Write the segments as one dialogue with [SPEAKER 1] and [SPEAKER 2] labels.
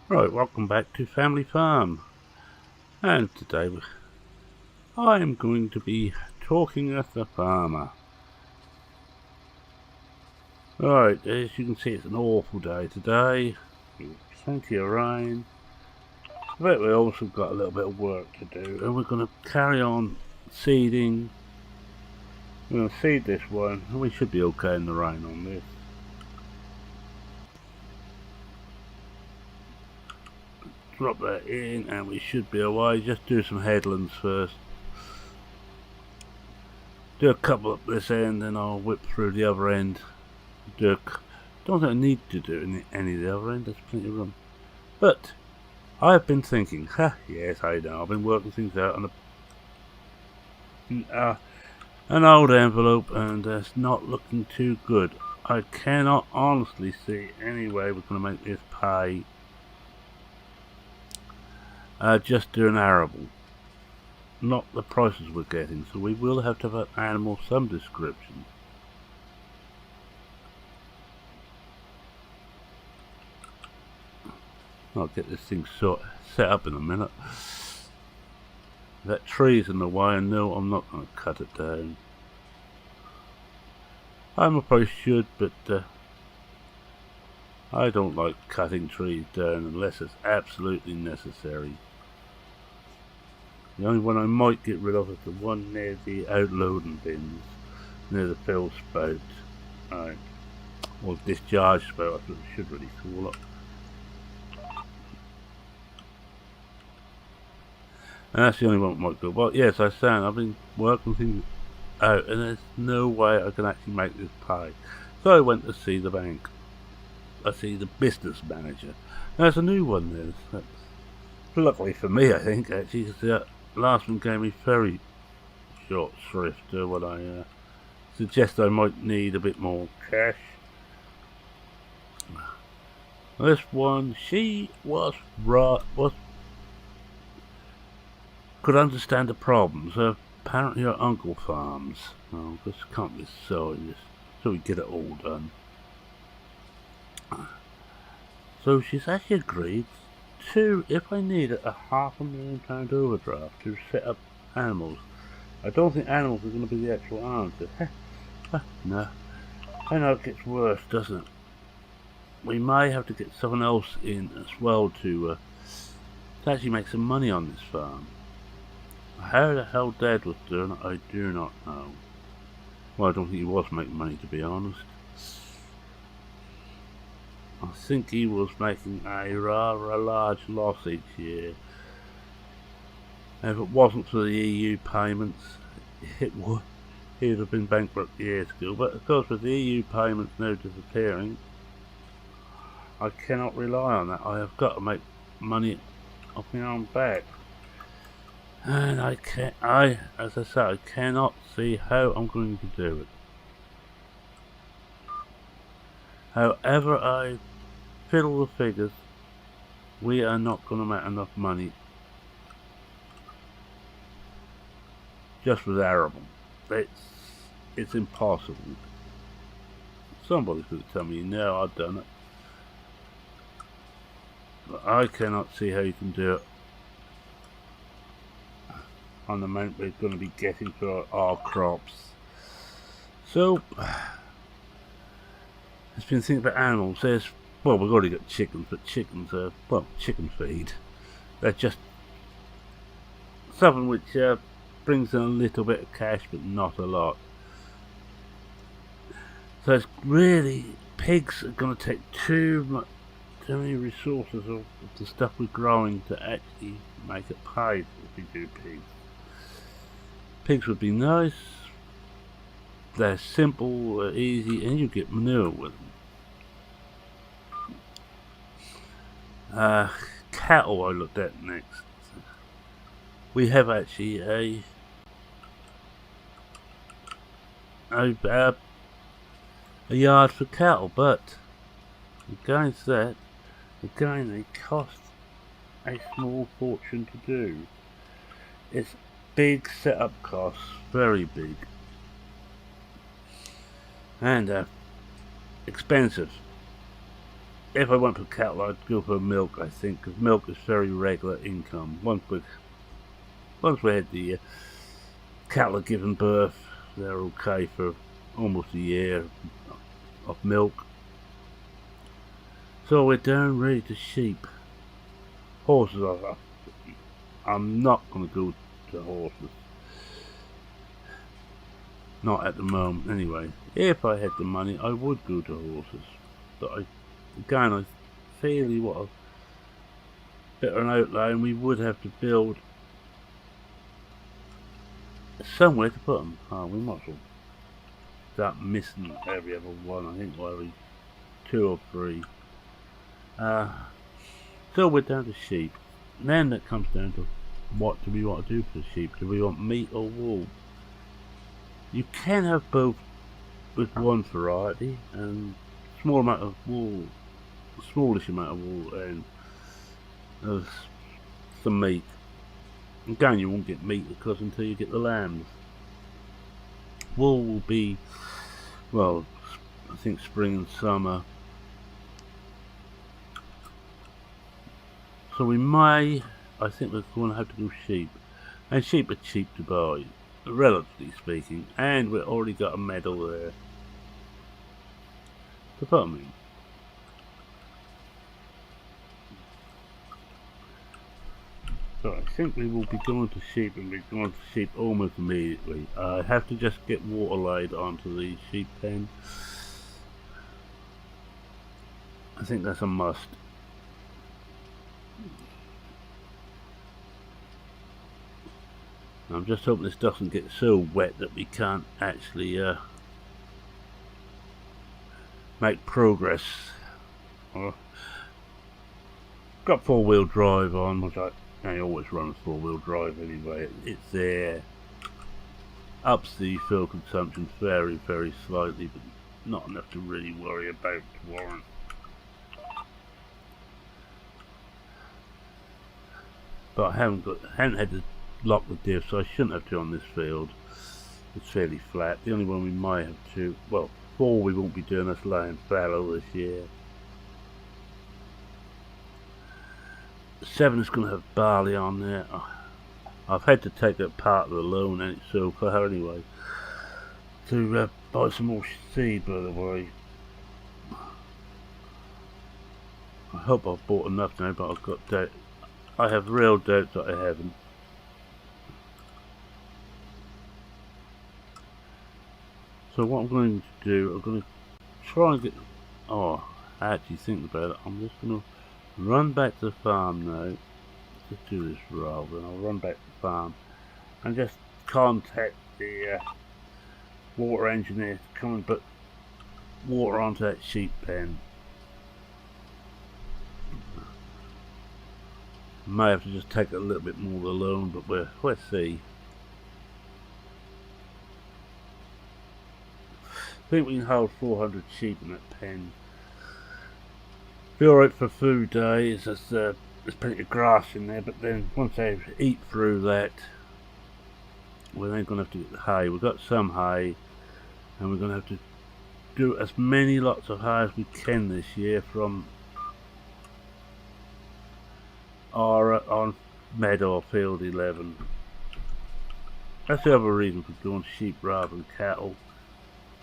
[SPEAKER 1] Right, welcome back to Family Farm, and today I am going to be talking as the farmer. Right, as you can see, it's an awful day today. Plenty of rain, but we also got a little bit of work to do, and we're going to carry on seeding. We're going to seed this one, and we should be okay in the rain on this. Drop that in and we should be away. Just do some headlands first. Do a couple up this end and I'll whip through the other end. Don't think I need to do any of the other end, there's plenty of room. But I've been thinking, yes I know, I've been working things out on an old envelope and it's not looking too good. I cannot honestly see any way we're going to make this pay. Just doing arable, not the prices we're getting, so we will have to have an animal of some description. I'll get this thing set up in a minute. That tree's in the way and no, I'm not going to cut it down. I probably should, but I don't like cutting trees down unless it's absolutely necessary. The only one I might get rid of is the one near the outloading bins, near the fill spout, or discharge spout, I should really call it. And that's the only one that might go. Well, yes, I say, I've been working things out, and there's no way I can actually make this pay. So I went to see the bank. I see the business manager. There's a new one there. That's luckily for me, I think, actually, because the last one gave me very short shrift when I suggest I might need a bit more cash. This one, she could understand the problems. Apparently her uncle farms. Oh, this can't be so we get it all done. So she's actually agreed to, if I need it, a £500,000 overdraft to set up animals. I don't think animals are going to be the actual answer. No. I know it gets worse, doesn't it? We may have to get someone else in as well to actually make some money on this farm. How the hell Dad was doing it, I do not know. Well, I don't think he was making money, to be honest. I think he was making a rather large loss each year. If it wasn't for the EU payments, he'd have been bankrupt years ago. But of course, with the EU payments now disappearing, I cannot rely on that. I have got to make money off my own back. And as I said, I cannot see how I'm going to do it. However I fiddle the figures, we are not going to make enough money just with arable. It's impossible. Somebody could tell me, no, I've done it. But I cannot see how you can do it on the amount we're going to be getting for our crops. So it's been thinking about animals. Well, we've already got chickens, but chickens are, well, chicken feed. They're just something which brings in a little bit of cash, but not a lot. So it's really, pigs are going to take too many resources of the stuff we're growing to actually make it pay if we do pigs. Pigs would be nice. They're simple, easy, and you get manure with them. Cattle I looked at next. We have actually a yard for cattle, but against that, again, they cost a small fortune to do. It's big setup costs, very big, and expensive. if I went for cattle, I'd go for milk, I think, because milk is very regular income. Once we had the cattle are given birth, they're okay for almost a year of milk. So we're down ready to sheep. Horses, I'm not going to go to horses. Not at the moment, anyway. If I had the money, I would go to horses. But I feel what a bit of an outlay, and we would have to build somewhere to put them. Oh, we might as well start missing every other one. I think every 2 or 3. So we're down to sheep. And then it comes down to what do we want to do for the sheep? Do we want meat or wool? You can have both with one variety, and small amount of wool, smallish amount of wool, and some meat. Again, you won't get meat, of course, until you get the lambs. Wool will be, well, I think spring and summer. So we may, I think we're going to have to go sheep. And sheep are cheap to buy, relatively speaking, and we've already got a meadow there to put them in. So I think we will be going to sheep, and we're going to sheep almost immediately. I have to just get water laid onto the sheep pen. I think that's a must. I'm just hoping this doesn't get so wet that we can't actually make progress. Got 4-wheel drive on, which I always run 4-wheel drive anyway. It's there. Ups the fuel consumption very, very slightly, but not enough to really worry about to warrant. But I haven't had to lock the diff, so I shouldn't have to on this field. It's fairly flat. The only one we might have to, well, 4 we won't be doing, that's laying fallow this year. 7 is going to have barley on there. I've had to take that part of the loan, and it's so far anyway, to buy some more seed, by the way. I hope I've bought enough now, but I've got doubt. I have real doubts that I haven't. So what I'm going to do, I'm going to try and get, I actually think about it, I'm just going to run back to the farm now. Let's do this rather, and I'll run back to the farm and just contact the water engineer to come and put water onto that sheep pen. May have to just take a little bit more of the loan, but let's see. I think we can hold 400 sheep in that pen. Be alright for food days, there's plenty of grass in there, but then once they eat through that, we're then going to have to get the hay. We've got some hay, and we're going to have to do as many lots of hay as we can this year from our on meadow field 11. That's the other reason for doing sheep rather than cattle.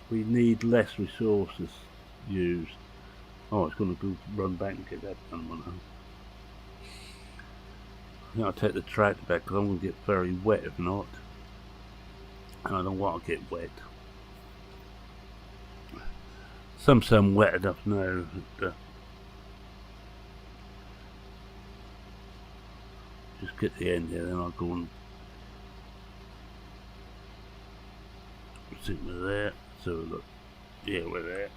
[SPEAKER 1] We need less resources used. Oh, it's going to go run back and get that done, won't I? I think I'll take the tractor back because I'm going to get very wet if not. And I don't want to get wet. Some wet enough now. Just get the end here, then I'll go and think we're there. So look, yeah, we're there.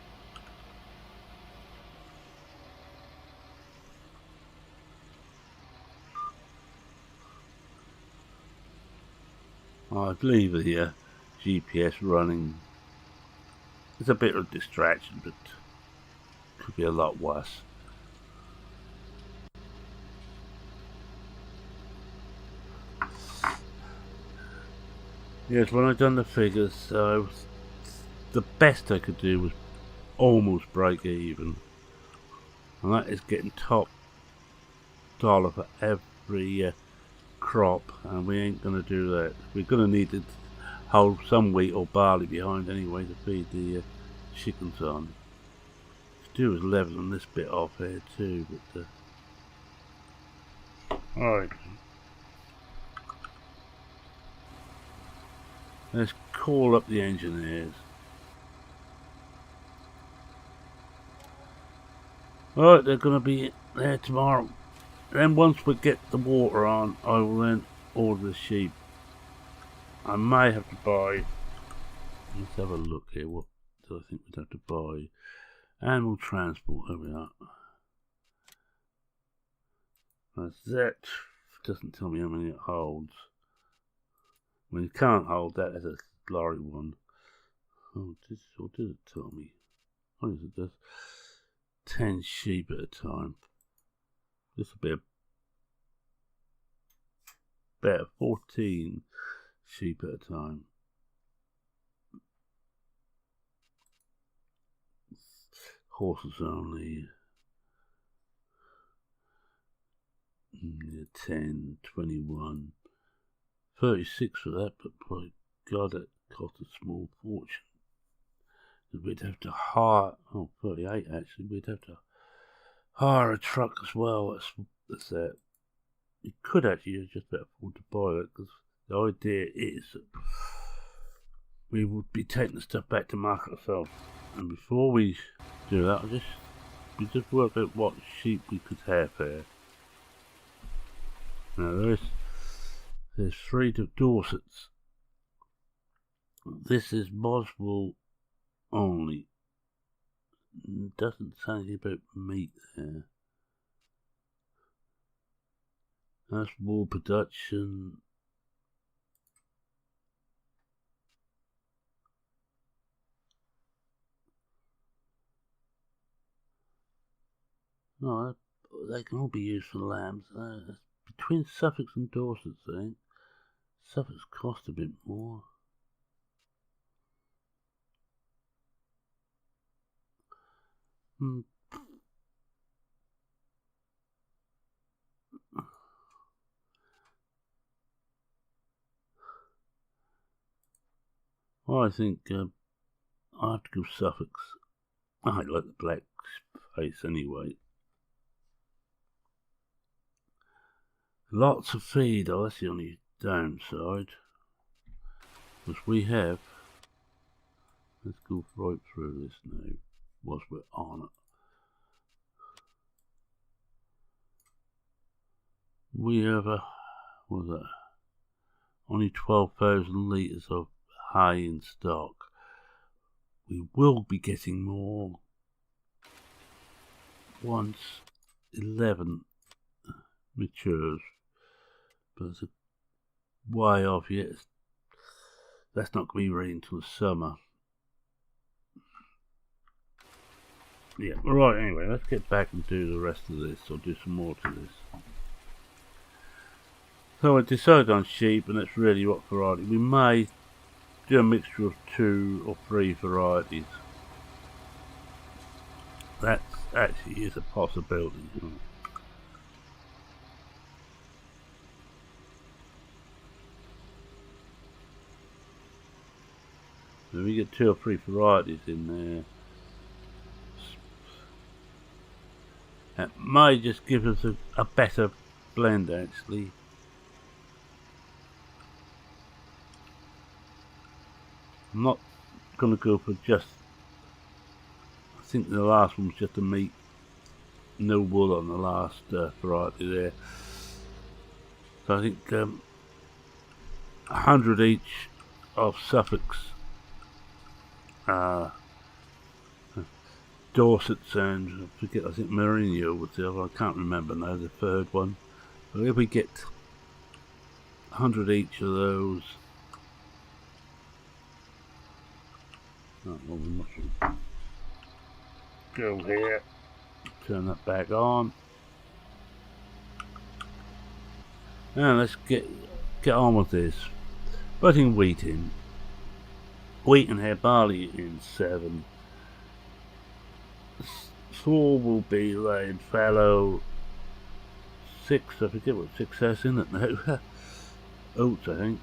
[SPEAKER 1] I'd leave the GPS running. It's a bit of a distraction, but could be a lot worse. Yes, when I done the figures, the best I could do was almost break even. and that is getting top dollar for every crop, and we ain't gonna do that. We're gonna need to hold some wheat or barley behind anyway to feed the chickens on. Do is leveling this bit off here too, but alright. Let's call up the engineers. Alright, they're gonna be there tomorrow. Then once we get the water on, I will then order the sheep. I may have to buy, let's have a look here, what do I think we'd have to buy? Animal transport, there we are. That doesn't tell me how many it holds. Well, you can't hold that as a lorry one. Oh, or did it tell me? Oh, yes, it does. 10 sheep at a time. This will be about 14 sheep at a time. Horses only 10, 21, 36 for that, but by God, it cost a small fortune. We'd have to hire, 38 actually, we'd have to hire a truck as well. That's that. You could actually just about afford to buy it, because the idea is that we would be taking the stuff back to market ourselves. And before we do that, we just work out what sheep we could have here. Now there's 3 Dorsets. This is Boswell only. Doesn't say anything about meat there. That's wool production. No, they can all be used for lambs. Between Suffolk and Dorset, I think. Suffolk's cost a bit more. Well, I think I have to go Suffolk's. I like the black face anyway. Lots of feed, that's the only downside. Because we have, let's go right through this now, whilst we're on it. We have only 12,000 litres of hay in stock. We will be getting more once 11 matures, but it's a way off yet. That's not going to be ready until the summer. Yeah, right, anyway, let's get back and do the rest of this, or do some more to this. So I decided on sheep, and that's really what variety. We may do a mixture of 2 or 3 varieties. That actually is a possibility. If we get 2 or 3 varieties in there, that may just give us a better blend actually. I'm not going to go for just, I think the last one was just a meat, no wool on the last variety there. So I think 100 each of Suffolk's, Dorsets, and I forget, I think Mourinho was the other, I can't remember now, the third one. But if we get 100 each of those, we must go here, turn that back on, and let's get on with this. Putting wheat in. Wheat and hair barley in 7. 4 will be laying fallow. 6, I forget what success in it now. Oats, I think.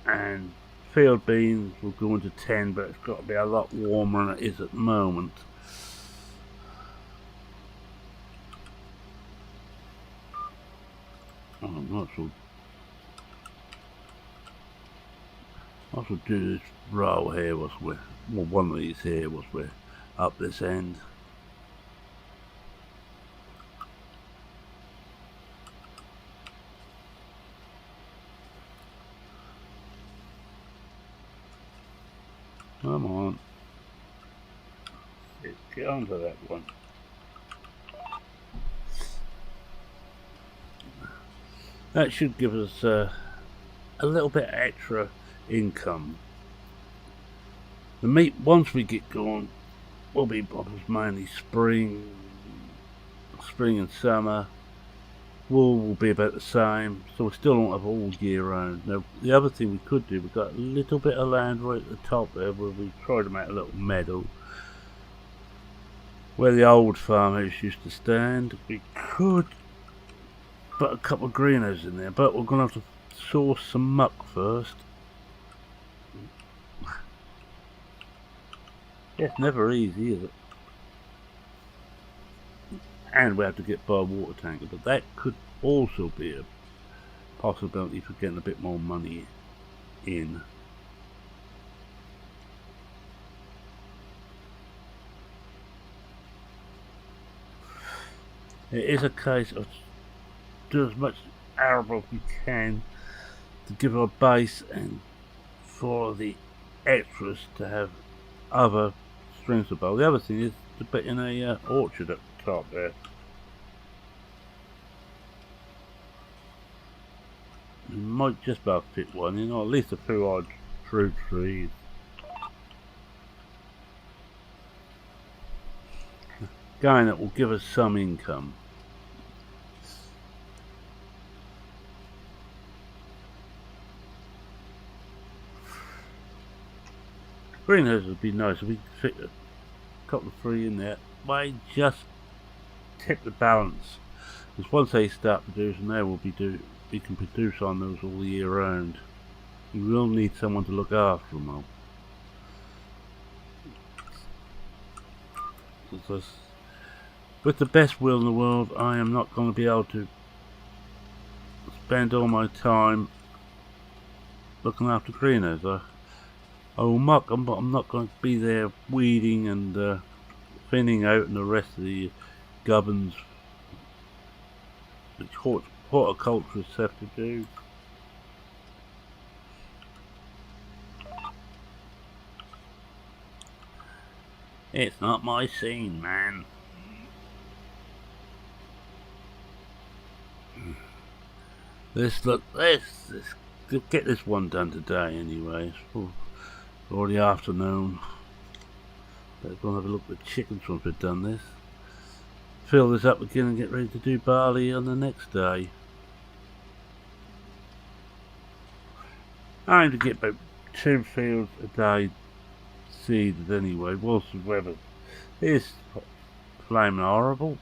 [SPEAKER 1] And field beans will go into 10, but it's got to be a lot warmer than it is at the moment. I'm not sure. I should do this row here was with, well, one of these here was with up this end. Come on. Let's get onto that one. That should give us a little bit extra income. The meat, once we get going, will be mainly spring and summer. Wool will be about the same, so we still don't have all year round. Now, the other thing we could do, we've got a little bit of land right at the top there where we try to make a little meadow where the old farmhouse used to stand. We could put a couple of greenhouses in there, but we're going to have to source some muck first. It's never easy, is it? And we have to get by a water tanker, but that could also be a possibility for getting a bit more money in. It is a case of do as much arable as we can to give our base and for the extras to have other strings of bow. The other thing is to put in a orchard at the top there. We might just about fit one in, or at least a few odd fruit trees. Again, that will give us some income. Greenhouse would be nice if we could fit a couple of 3 in there. Why just tip the balance? Because once they start producing, we can produce on those all year round. We will need someone to look after them all. Because with the best will in the world, I am not going to be able to spend all my time looking after greenhouse. I will muck them, but I'm not going to be there weeding and thinning out and the rest of the gubbins which horticulturists have to do. It's not my scene, man. Let's get this one done today anyway. It's already afternoon. Better go and have a look at the chickens once we've done this. Fill this up again and get ready to do barley on the next day. I aim to get about 2 fields a day seeded anyway, whilst the weather is flaming horrible.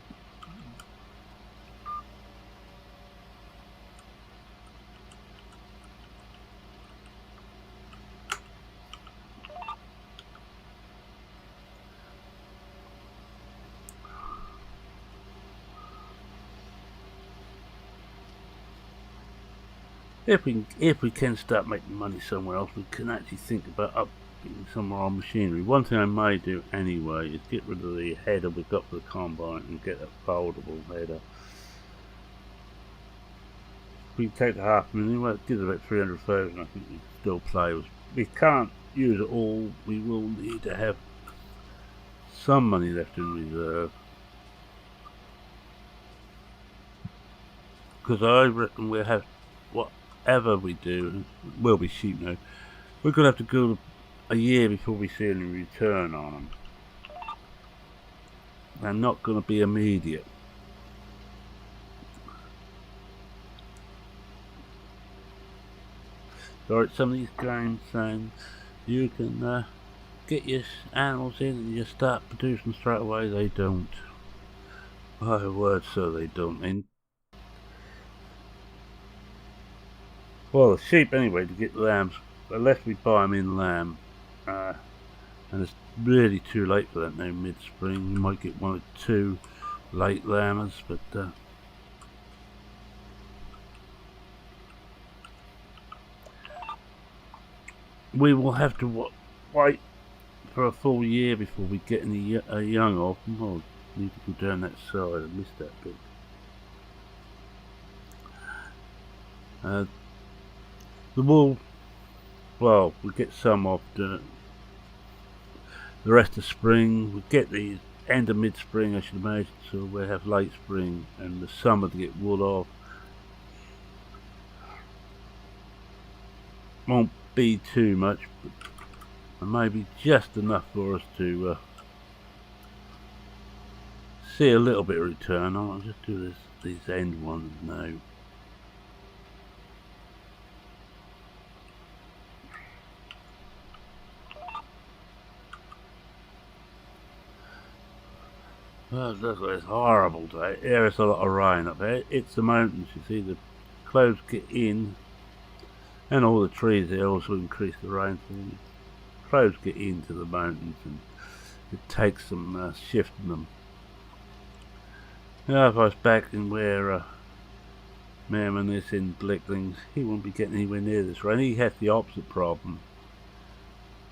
[SPEAKER 1] If we can start making money somewhere else, we can actually think about upgrading some of our machinery. One thing I may do anyway is get rid of the header we've got for the combine and get a foldable header. If we take the $500,000, well, it gives about 300,000. I think we can still play with. We can't use it all. We will need to have some money left in reserve. Because I reckon we'll have whatever we do, will be cheap now. We're going to have to go a year before we see any return on them. They're not going to be immediate. Alright, some of these games saying you can get your animals in and you start producing straight away, they don't. My word, sir, they don't. Well, the sheep anyway, to get lambs, unless we buy them in lamb, and it's really too late for that now, mid-spring. You might get one or two late lambers, but we will have to wait for a full year before we get any young off them. Oh, I need to go down that side, I missed that bit. The wool, well, we get some off the rest of spring. We get the end of mid-spring, I should imagine, so we'll have late spring and the summer to get wool off. Won't be too much, but maybe just enough for us to see a little bit of return. I'll just do these end ones now. Well, it's horrible today. There is a lot of rain up there. It's the mountains, you see. The clouds get in, and all the trees there also increase the rainfall. Clouds get into the mountains, and it takes some shifting them. Now, if I was back in where Merriman is in Blicklings, he won't be getting anywhere near this rain. He has the opposite problem.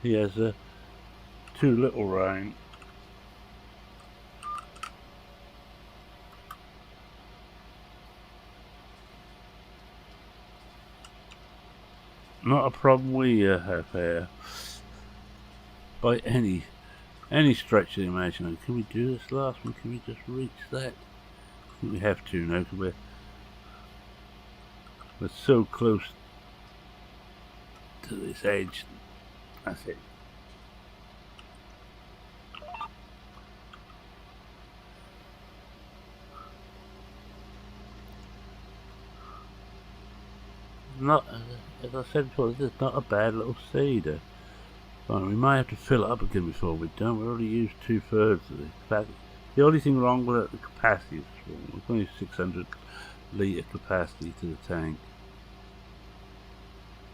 [SPEAKER 1] He has too little rain. Not a problem we have here by any stretch of the imagination. Can we do this last one? Can we just reach that? I think we have to now, because we're so close to this edge. That's it. Not, as I said before, this is not a bad little seeder. Fine, we might have to fill it up again before we're done. We already used 2/3 of it. In fact, the only thing wrong with it, the capacity is wrong. It's only 600 litre capacity to the tank.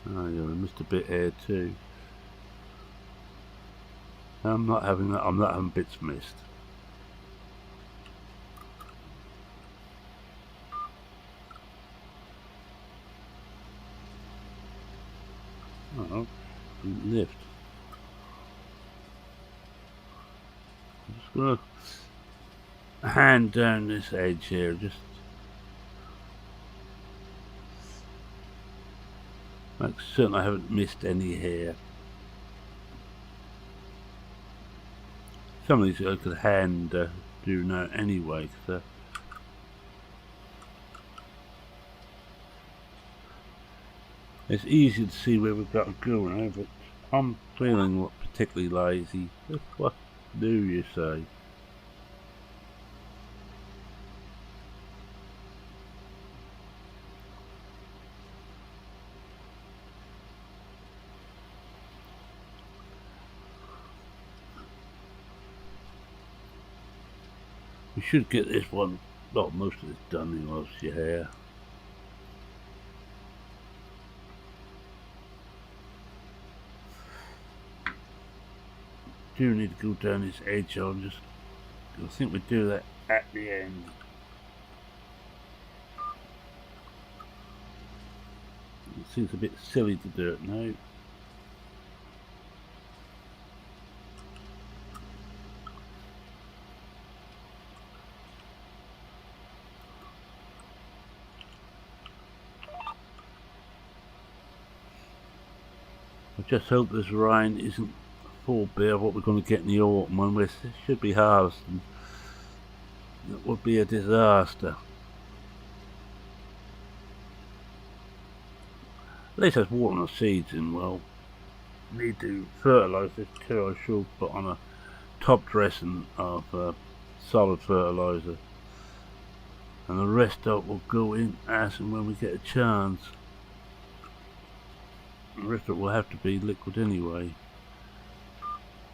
[SPEAKER 1] Oh yeah, we missed a bit here too. I'm not having that. I'm not having bits missed. Oh, didn't lift. I'm just gonna hand down this edge here, just make certain I haven't missed any here. Some of these I could hand do now anyway, so it's easy to see where we've got to go now, but I'm feeling particularly lazy. What do you say? We should get this one, well, most of this done in whilst you're here. Do need to go down this edge. I think we do that at the end. It seems a bit silly to do it now. I just hope this rain isn't forebear what we're going to get in the autumn when we should be harvesting. It would be a disaster. At least there's water on the seeds in well. Need to fertilise this too. I should put on a top dressing of solid fertiliser, and the rest of it will go in as and when we get a chance. The rest of it will have to be liquid anyway.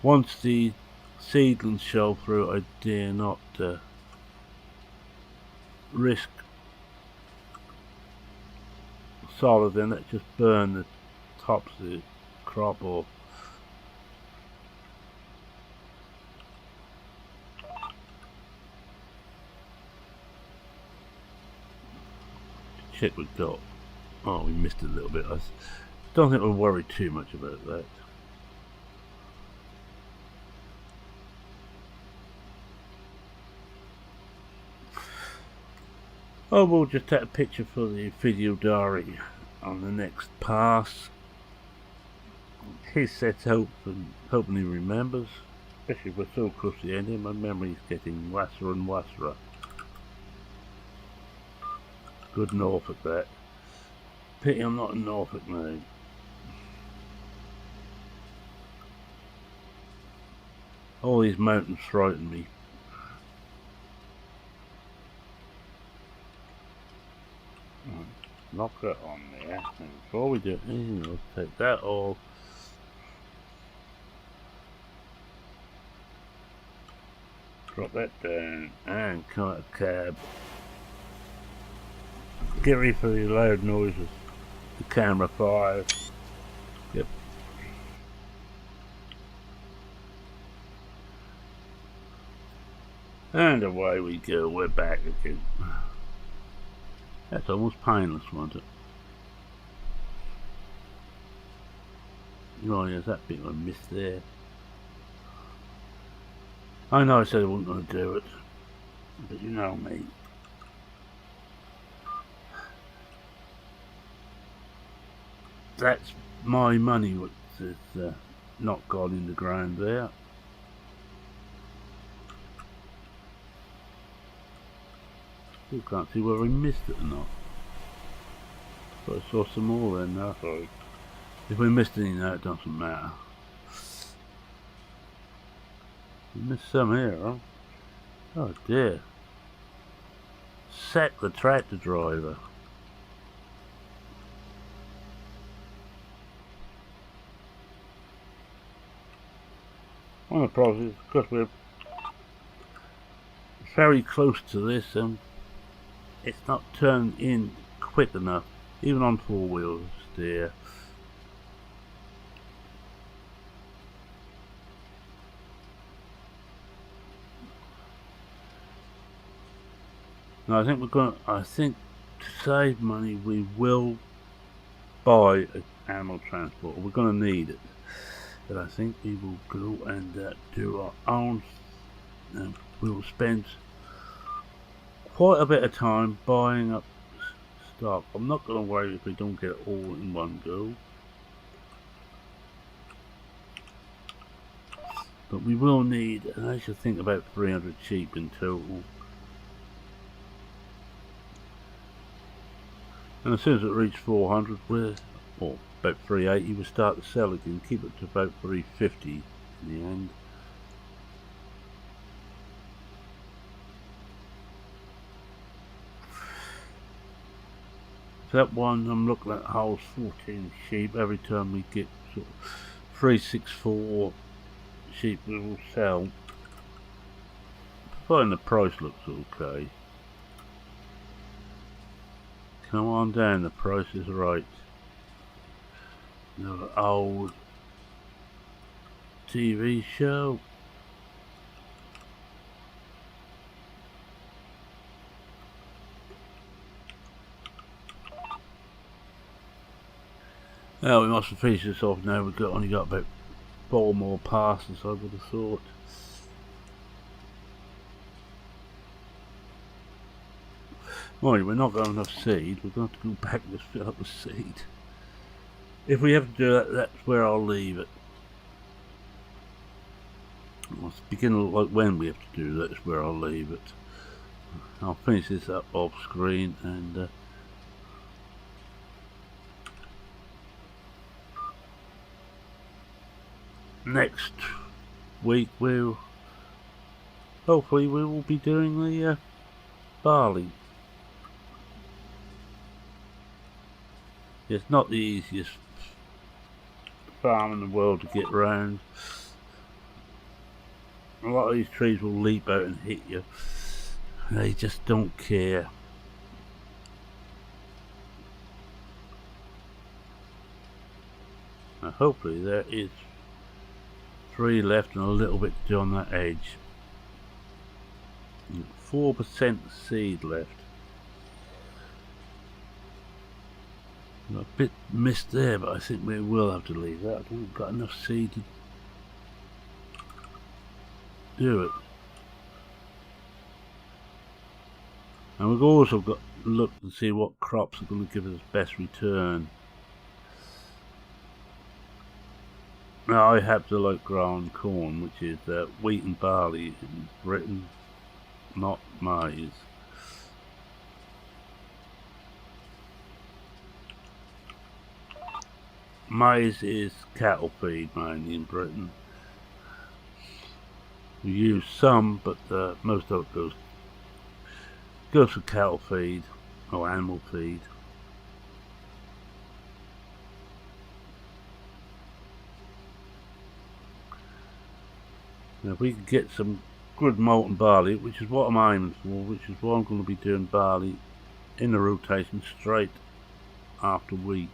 [SPEAKER 1] once the seedlings show through, I dare not risk solid, and let's just burn the tops of the crop off. Check we got. Oh, we missed it a little bit. I don't think we'll worry too much about that. Oh, we'll just take a picture for the video diary on the next pass. He sets hope and hoping he remembers, especially if we're so close to the ending. My memory's getting wasser and wasser. Good Norfolk, that. Pity I'm not in Norfolk now. All these mountains frighten me. Knock that on there. And before we do anything, let's take that off. Drop that down and come out of cab. Get ready for the loud noises. The camera 5. Yep. And away we go. We're back again. That's almost painless, wasn't it? Oh, there's that bit I missed there. I know I said I wasn't going to do it, but you know me. That's my money which has not gone in the ground there. Still can't see whether I missed it or not. But I saw some more there now. Sorry. If we missed any now, it doesn't matter. We missed some here, huh? Oh dear. Sack the tractor driver. One of the problems is because we're very close to this and it's not turned in quick enough, even on 4 wheels steer. Now I think to save money we will buy an animal transport. We're going to need it. But I think we will go and do our own, and we will spend quite a bit of time buying up stock. I'm not going to worry if we don't get it all in one go, but we will need, and I should think about 300 sheep in total. And as soon as it reaches 400, or about 380, we'll start to sell again, keep it to about 350 in the end. So that one, I'm looking at holds 14 sheep. Every time we get sort of 364 sheep, we will sell, providing the price looks okay. Come on down, the price is right. Another old TV show. Now we must have finished this off now. We've only got about 4 more passes, I would have thought. Right, we're not going to have enough seed. We're going to have to go back and just fill up the seed. If we have to do that, that's where I'll leave it. It's beginning to look like when we have to do that, that's where I'll leave it. I'll finish this up off screen and next week hopefully we will be doing the barley. It's not the easiest farm in the world to get round, A lot of these trees will leap out and hit you. They just don't care. Now hopefully there is 3 left and a little bit to do on that edge. 4% seed left. A bit missed there, but I think we will have to leave that. I think we've got enough seed to do it. And we've also got to look and see what crops are going to give us best return. Now I happen to like growing corn, which is wheat and barley in Britain, not maize. Maize is cattle feed mainly in Britain. We use some, but most of it goes for cattle feed or animal feed. Now if we can get some good molten barley, which is what I'm aiming for, which is why I'm going to be doing barley in the rotation straight after wheat.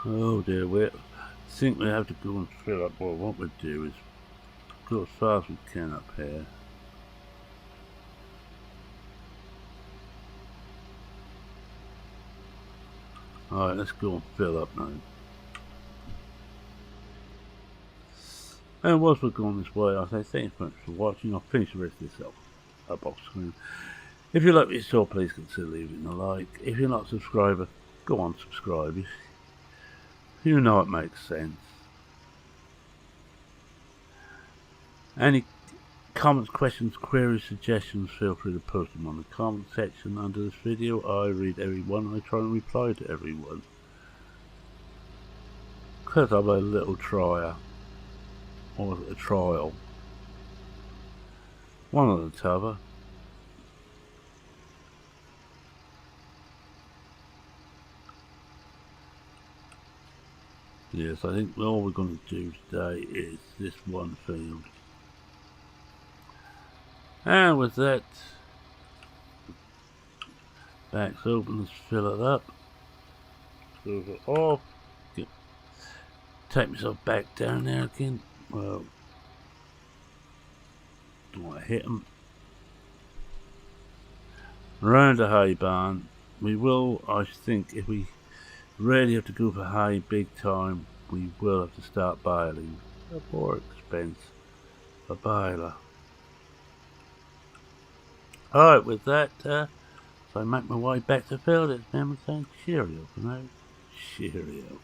[SPEAKER 1] Oh dear, I think we have to go and fill up. Well, what we'll do is go as far as we can up here. Alright, let's go and fill up now. And whilst we're going this way, I say thanks very much for watching. I'll finish the rest of this up off screen. If you like what you saw, please consider leaving a like. If you're not a subscriber, go on subscribe. You know it makes sense. Any comments, questions, queries, suggestions, feel free to post them on the comment section under this video. I read everyone. I try and reply to everyone. Because I'm a little trier. Or a trial. One or the t'other. Yes, I think all we're going to do today is this one field. And with that, back's open, let's fill it up. Close it off. Take myself back down there again. Well, don't want to hit them. Around the hay barn, we will, I think, if we really have to go for hay big time, we will have to start baling. A more expense, a baler. Alright, with that, so I make my way back to field, it's Mem saying cheerio for now. Cheerio.